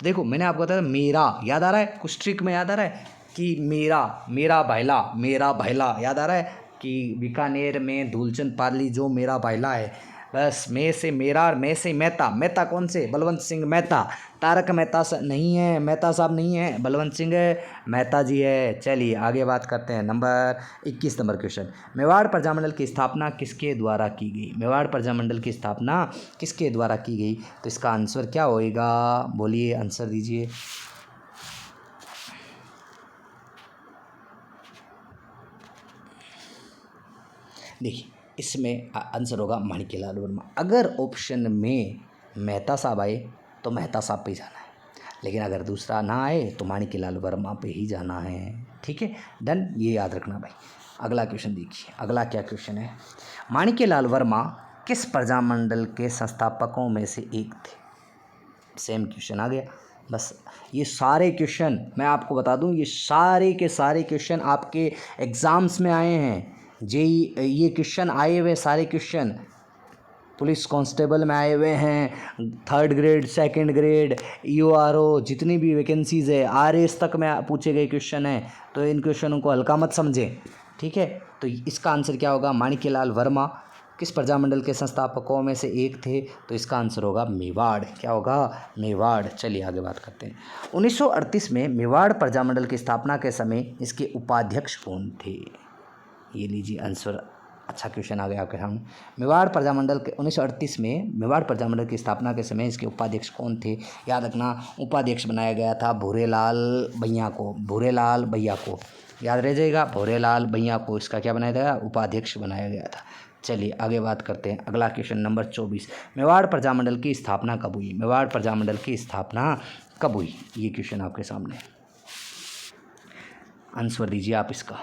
देखो मैंने आपको बताया मेरा, याद आ रहा है? कुछ ट्रिक में याद आ रहा है कि मेरा भाईला याद आ रहा है कि बीकानेर में धूलचंद पाली जो मेरा भाईला है। बस मैं से मेरा और मैं से मेहता कौन से? बलवंत सिंह मेहता। तारक मेहता नहीं है, मेहता साहब नहीं है, बलवंत सिंह मेहता जी है। चलिए आगे बात करते हैं। Number 21 number question, Mewar Prajamandal की स्थापना किसके द्वारा की गई? मेवाड़ प्रजामंडल की स्थापना किसके द्वारा की गई? तो इसका आंसर क्या होएगा? बोलिए, आंसर दीजिए। देखिए इसमें आंसर होगा माणिक्यलाल वर्मा। अगर ऑप्शन में मेहता साहब आए तो मेहता साहब पे ही जाना है, लेकिन अगर दूसरा ना आए तो माणिक्यलाल वर्मा पे ही जाना है। ठीक है, डन, ये याद रखना भाई। अगला क्वेश्चन देखिए, अगला क्या क्वेश्चन है? माणिक्यलाल वर्मा किस प्रजामंडल के संस्थापकों में से एक थे? सेम क्वेश्चन आ गया। बस ये सारे क्वेश्चन मैं आपको बता दूं, ये सारे के सारे क्वेश्चन आपके एग्ज़ाम्स में आए हैं। ये क्वेश्चन आए हुए सारे क्वेश्चन पुलिस कांस्टेबल में आए हुए हैं, 3rd grade 2nd grade EORO जितनी भी वैकेंसीज़ है, RS तक में पूछे गए क्वेश्चन हैं। तो इन क्वेश्चनों को हल्का मत समझें। ठीक है, तो इसका आंसर क्या होगा? माणिक्यलाल वर्मा किस प्रजामंडल के संस्थापकों में से एक थे? तो इसका आंसर होगा मेवाड़। क्या होगा? मेवाड़। चलिए आगे बात करते हैं। 1938 में मेवाड़ प्रजामंडल की स्थापना के समय इसके उपाध्यक्ष कौन थे? ये लीजिए आंसर, अच्छा क्वेश्चन आ गया आपके सामने। मेवाड़ प्रजामंडल के 1938 में मेवाड़ प्रजामंडल की स्थापना के समय इसके उपाध्यक्ष कौन थे? याद रखना, उपाध्यक्ष बनाया गया था भूरेलाल भैया को। याद रह जाएगा, भूरेलाल भैया को इसका क्या बनाया गया? उपाध्यक्ष बनाया गया था। चलिए आगे बात करते हैं। अगला क्वेश्चन नंबर 24, मेवाड़ प्रजामंडल की स्थापना कब हुई? मेवाड़ प्रजामंडल की स्थापना कब हुई? ये क्वेश्चन आपके सामने, आंसर दीजिए आप इसका।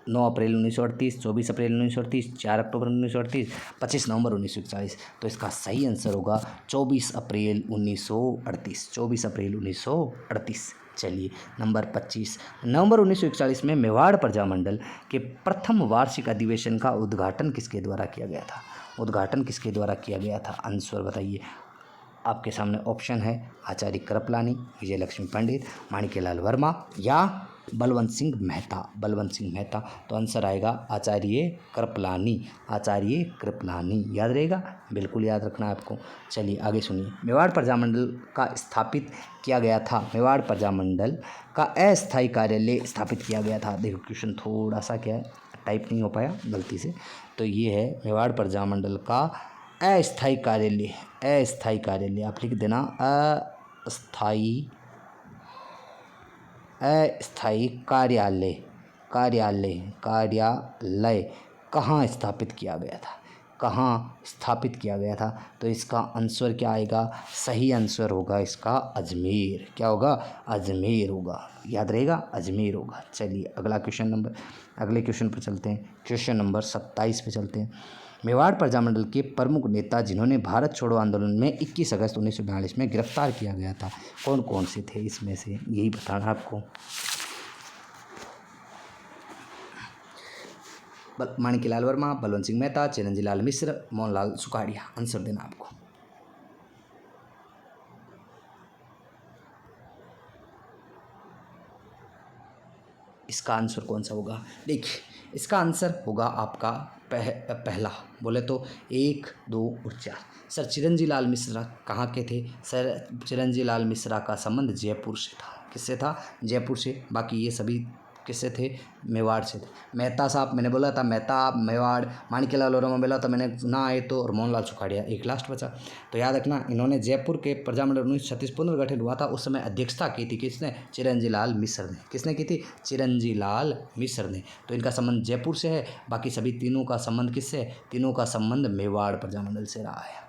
9 अप्रैल 1938, 24 अप्रैल 1938, 4 अक्टूबर 1938, 25 नवंबर 1941। तो इसका सही आंसर होगा 24 अप्रैल 1938। 24 अप्रैल 1938। चलिए नंबर 25, नवंबर 1941 में मेवाड़ प्रजामंडल के प्रथम वार्षिक अधिवेशन का उद्घाटन किसके द्वारा किया गया था? उद्घाटन किसके द्वारा किया गया था? आंसर बताइए। आपके सामने ऑप्शन है आचार्य कृपलानी, विजय लक्ष्मी पंडित, माणिक्यलाल वर्मा या बलवंत सिंह मेहता। तो आंसर आएगा आचार्य कृपलानी। याद रहेगा, बिल्कुल याद रखना है आपको। चलिए आगे सुनिए। मेवाड़ प्रजामंडल का स्थापित किया गया था, मेवाड़ प्रजामंडल का अस्थायी कार्यालय स्थापित किया गया था। देखो क्वेश्चन थोड़ा सा क्या है, टाइप नहीं हो पाया गलती से। तो ये है मेवाड़ प्रजामंडल का अस्थायी कार्यालय। आप लिख देना अस्थायी कार्यालय कहाँ स्थापित किया गया था, कहाँ स्थापित किया गया था? तो इसका आंसर क्या आएगा? सही आंसर होगा इसका अजमेर। क्या होगा? अजमेर होगा। याद रहेगा, अजमेर होगा। चलिए अगले क्वेश्चन पर चलते हैं। क्वेश्चन नंबर 27 पे चलते हैं। मेवाड़ प्रजामंडल के प्रमुख नेता जिन्होंने भारत छोड़ो आंदोलन में 21 अगस्त 1942 में गिरफ्तार किया गया था, कौन कौन से थे इसमें से? यही बताना आपको। माणिक्यलाल वर्मा, बलवंत सिंह मेहता, चिरंजी लाल मिश्र, मोहनलाल सुखाड़िया। आंसर देना आपको। इसका आंसर कौन सा होगा? देखिए, इसका आंसर होगा आपका पहला। बोले तो 1, 2 और 4। सर चिरंजी लाल मिश्रा कहाँ के थे? सर चिरंजी लाल मिश्रा का संबंध जयपुर से था। किससे था? जयपुर से। बाकी ये सभी किससे थे? मेवाड़ से थे। मेहता साहब मैंने बोला था, मेहता मेवाड़, माणिक्यलाल वर्मा बोला था मैंने, ना आए तो, और मोहनलाल सुखाड़िया एक लास्ट बचा। तो याद रखना, इन्होंने जयपुर के प्रजामंडल 1936 पुनर्गठित हुआ था, उस समय अध्यक्षता की थी किसने? चिरंजी लाल मिश्र ने। किसने की थी? चिरंजी लाल मिश्र ने। तो इनका संबंध जयपुर से है। बाकी सभी तीनों का संबंध किससे है? तीनों का संबंध मेवाड़ प्रजामंडल से रहा है।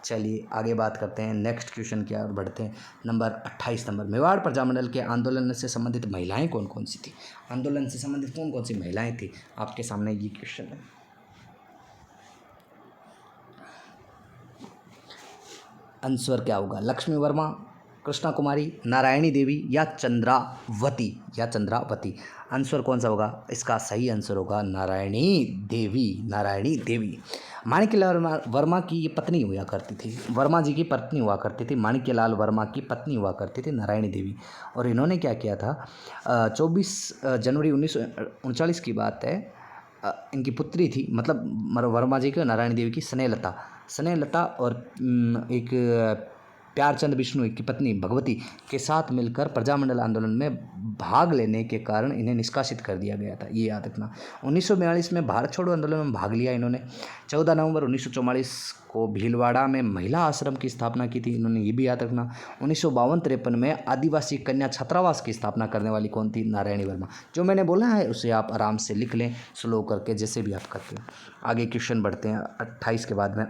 चलिए आगे बात करते हैं, नेक्स्ट क्वेश्चन की ओर बढ़ते हैं। नंबर 28 नंबर, मेवाड़ प्रजामंडल के आंदोलन से संबंधित महिलाएं कौन कौन सी थी? आंदोलन से संबंधित कौन कौन सी महिलाएं थी? आपके सामने ये क्वेश्चन है। आंसर क्या होगा? लक्ष्मी वर्मा, कृष्णा कुमारी, नारायणी देवी या चंद्रावती? आंसर कौन सा होगा? इसका सही आंसर होगा नारायणी देवी। माणिक्यलाल वर्मा की ये पत्नी हुआ करती थी, वर्मा जी की पत्नी हुआ करती थी, माणिक्यलाल वर्मा की पत्नी हुआ करती थी नारायणी देवी। और इन्होंने क्या किया था? 24 जनवरी 1939 की बात है। इनकी पुत्री थी, मतलब वर्मा जी की, नारायणी देवी की स्नेहलता और एक प्यारचंद बिश्नोई की पत्नी भगवती के साथ मिलकर प्रजामंडल आंदोलन में भाग लेने के कारण इन्हें निष्कासित कर दिया गया था। ये याद रखना। 1942 में भारत छोड़ो आंदोलन में भाग लिया इन्होंने। 14 नवंबर 1944 को भीलवाड़ा में महिला आश्रम की स्थापना की थी इन्होंने, ये भी याद रखना। 1952-53 में आदिवासी कन्या छात्रावास की स्थापना करने वाली कौन थी? नारायणी वर्मा। जो मैंने बोला है उसे आप आराम से लिख लें, स्लो करके, जैसे भी आप करते हैं। आगे क्वेश्चन बढ़ते हैं। 28 के बाद में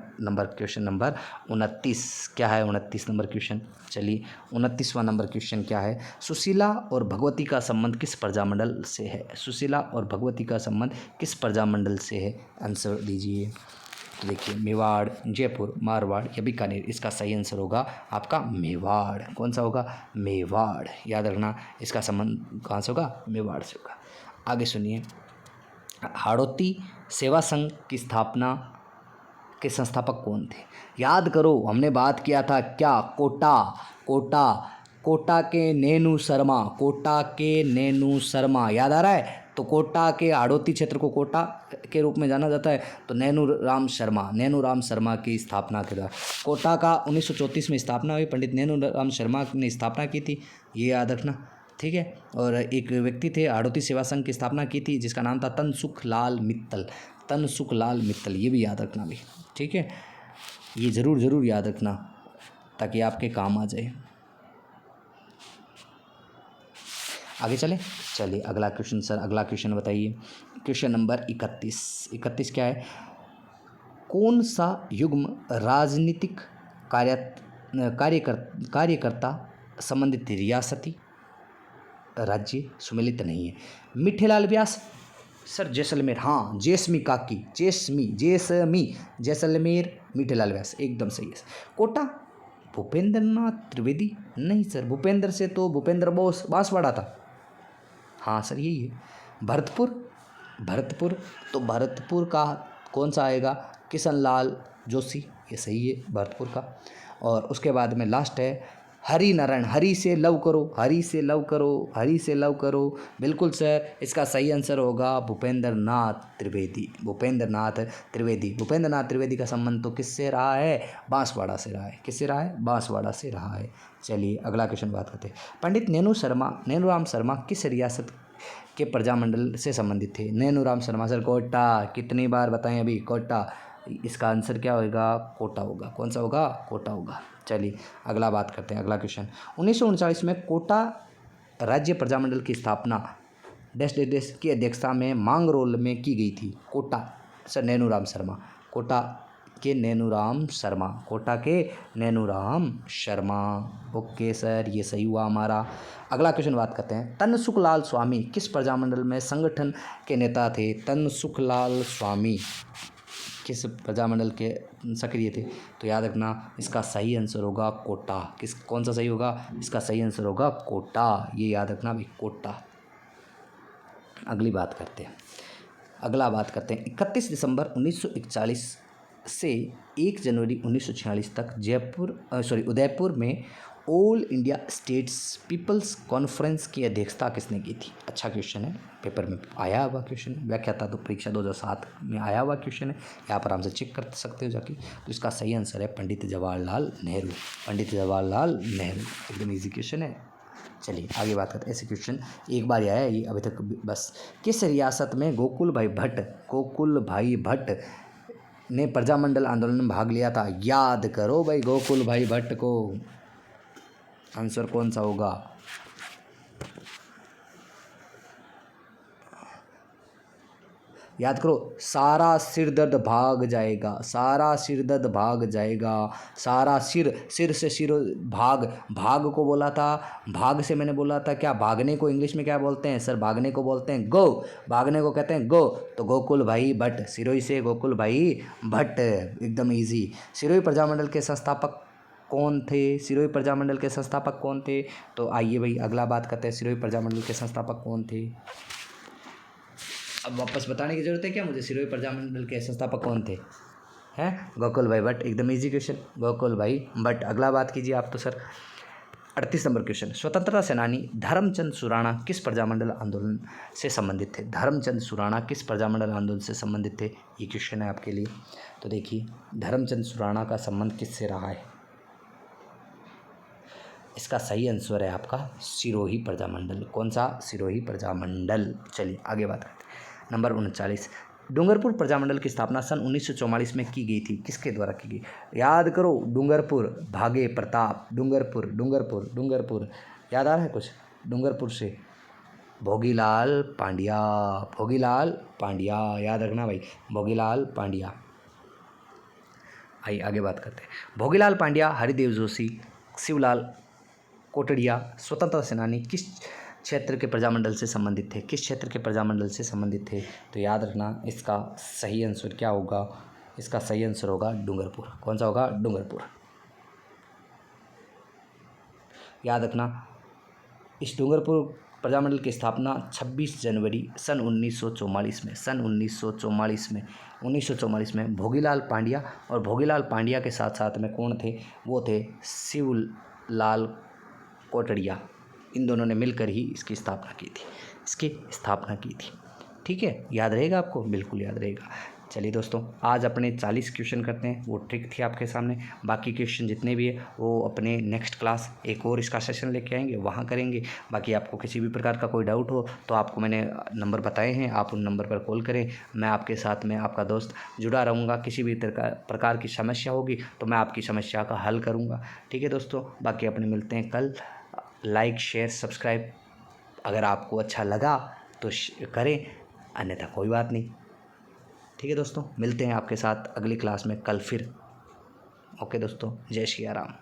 क्वेश्चन नंबर 29। क्या है 29 नंबर क्वेश्चन? चलिए 29वां नंबर क्वेश्चन क्या है? सुशीला और भगवती का संबंध किस प्रजामंडल से है? सुशीला और भगवती का संबंध किस प्रजामंडल से है? आंसर दीजिए। तो देखिए, मेवाड़, जयपुर, मारवाड़ या बीकानेर। इसका सही आंसर होगा आपका मेवाड़। कौन सा होगा? मेवाड़। याद रखना, इसका संबंध कहाँ से होगा? मेवाड़ से होगा। आगे सुनिए, हाड़ौती सेवा संघ की स्थापना के संस्थापक कौन थे? याद करो, हमने बात किया था क्या? कोटा के नेनू शर्मा। याद आ रहा है? तो कोटा के हाड़ौती क्षेत्र को कोटा के रूप में जाना जाता है। तो नैनू राम शर्मा की स्थापना के द्वारा कोटा का 1934 में स्थापना हुई। पंडित नैनू राम शर्मा ने स्थापना की थी, ये याद रखना, ठीक है। और एक व्यक्ति थे, हाड़ौती सेवा संघ की स्थापना की थी, जिसका नाम था तनसुख लाल मित्तल, ये भी याद रखना भी, ठीक है। ये ज़रूर याद रखना ताकि आपके काम आ जाए। आगे चलिए अगला क्वेश्चन बताइए। क्वेश्चन नंबर 31 क्या है? कौन सा युग्म राजनीतिक कार्यकर्ता संबंधित रियासती राज्य सुमेलित नहीं है? मिठीलाल व्यास, सर जैसलमेर, हाँ जैसलमेर, मिठीलाल व्यास, एकदम सही है। कोटा भूपेंद्र नाथ त्रिवेदी, नहीं सर, भूपेंद्र से तो भूपेंद्र बोस बांसवाड़ा था, हाँ सर यही है। भरतपुर, तो भरतपुर का कौन सा आएगा? किशन लाल जोशी, ये सही है भरतपुर का। और उसके बाद में लास्ट है हरि नारायण, हरि से लव करो, बिल्कुल सर, इसका सही आंसर होगा भूपेंद्र नाथ त्रिवेदी का संबंध तो किससे रहा है? बांसवाड़ा से रहा है। किससे रहा है? बांसवाड़ा से रहा है। चलिए अगला क्वेश्चन बात करते हैं। पंडित नैनूराम शर्मा किस रियासत के प्रजामंडल से संबंधित थे? नैनूराम शर्मा, सर कोटा, कितनी बार बताएं अभी? कोटा। इसका आंसर क्या होगा? कोटा होगा। कौन सा होगा? कोटा होगा। चलिए अगला बात करते हैं, अगला क्वेश्चन। 1939 में कोटा राज्य प्रजामंडल की स्थापना डैश की अध्यक्षता में मांगरोल में की गई थी। कोटा सर नैनूराम शर्मा, कोटा के नैनूराम शर्मा, कोटा के नैनूराम शर्मा। ओके सर, ये सही हुआ हमारा। अगला क्वेश्चन बात करते हैं, तनसुखलाल स्वामी किस प्रजामंडल में संगठन के नेता थे? तनसुखलाल स्वामी किस प्रजामंडल के सक्रिय थे? तो याद रखना इसका सही आंसर होगा कोटा। कौन सा सही होगा? इसका सही आंसर होगा कोटा, ये याद रखना भाई, कोटा। अगला बात करते हैं 31 दिसंबर 1941 से 1 जनवरी 1946 तक उदयपुर में All India States Peoples Conference की अध्यक्षता किसने की थी? अच्छा क्वेश्चन है, पेपर में आया हुआ क्वेश्चन है, व्याख्याता तो परीक्षा 2007 में आया हुआ क्वेश्चन है, यहाँ पर आराम से चेक कर सकते हो जाके। तो इसका सही आंसर है पंडित जवाहरलाल नेहरू, पंडित जवाहरलाल नेहरू। एकदम ईजी क्वेश्चन है। चलिए आगे बात करते हैं। ऐसे क्वेश्चन एक बार आया है ये अभी तक बस। किस रियासत में गोकुल भाई भट्ट ने प्रजामंडल आंदोलन में भाग लिया था? याद करो भाई गोकुल भाई भट्ट को। आंसर कौन सा होगा? याद करो, सारा सिर दर्द भाग जाएगा, सारा सिर दर्द भाग जाएगा। सारा सिर से भाग को बोला था, भाग से मैंने बोला था क्या? भागने को इंग्लिश में क्या बोलते हैं सर? भागने को बोलते हैं गो, भागने को कहते हैं गो। तो गोकुल भाई भट्ट, सिरोही से गोकुल भाई भट्ट, एकदम इजी। सिरोही प्रजामंडल के संस्थापक कौन थे? सिरोही प्रजामंडल के संस्थापक कौन थे? तो आइए भाई अगला बात करते हैं, सिरोही प्रजामंडल के संस्थापक कौन थे? अब वापस बताने की ज़रूरत है क्या मुझे? सिरोही प्रजामंडल के संस्थापक कौन थे? हैं गोकुल भाई भट्ट, एकदम इजी क्वेश्चन, गोकुल भाई भट्ट। अगला बात कीजिए आप तो सर 38 नंबर क्वेश्चन, स्वतंत्रता सेनानी धर्मचंद सुराणा किस प्रजामंडल आंदोलन से संबंधित थे? धर्मचंद सुराणा किस प्रजामंडल आंदोलन से संबंधित थे? ये क्वेश्चन है आपके लिए। तो देखिए धर्मचंद सुराणा का संबंध किससे रहा है? इसका सही आंसर है आपका सिरोही प्रजामंडल। कौन सा? सिरोही प्रजामंडल। चलिए आगे बात करते हैं। नंबर 39, डूंगरपुर प्रजामंडल की स्थापना सन 1944 में की गई थी, किसके द्वारा की गई? याद करो, डूंगरपुर, भागे प्रताप, डूंगरपुर याद आ रहा है कुछ? डूंगरपुर से भोगीलाल पांड्या, याद रखना भाई, भोगीलाल पांड्या। आइए आगे बात करते हैं। भोगीलाल पांड्या, हरिदेव जोशी, शिवलाल कोटड़िया स्वतंत्रता सेनानी किस क्षेत्र के प्रजामंडल से संबंधित थे? किस क्षेत्र के प्रजामंडल से संबंधित थे? तो याद रखना इसका सही आंसर क्या होगा? इसका सही आंसर होगा डूंगरपुर। कौन सा होगा? डूंगरपुर। याद रखना इस डूंगरपुर प्रजामंडल की स्थापना 26 जनवरी सन 1944 में भोगीलाल पांड्या, और भोगीलाल पांड्या के साथ साथ में कौन थे? वो थे शिवलाल कोटड़िया। इन दोनों ने मिलकर ही इसकी स्थापना की थी। ठीक है, याद रहेगा आपको? बिल्कुल याद रहेगा। चलिए दोस्तों, आज अपने 40 क्वेश्चन करते हैं, वो ट्रिक थी आपके सामने। बाकी क्वेश्चन जितने भी है वो अपने नेक्स्ट क्लास एक और इसका सेशन लेके आएंगे, वहाँ करेंगे। बाकी आपको किसी भी प्रकार का कोई डाउट हो तो आपको मैंने नंबर बताए हैं, आप उन नंबर पर कॉल करें। मैं आपके साथ में आपका दोस्त जुड़ा रहूँगा। किसी भी प्रकार की समस्या होगी तो मैं आपकी समस्या का हल करूँगा। ठीक है दोस्तों, बाकी अपने मिलते हैं कल। लाइक शेयर सब्सक्राइब अगर आपको अच्छा लगा तो करें, अन्यथा कोई बात नहीं। ठीक है दोस्तों, मिलते हैं आपके साथ अगली क्लास में कल फिर। ओके दोस्तों, जय श्री राम।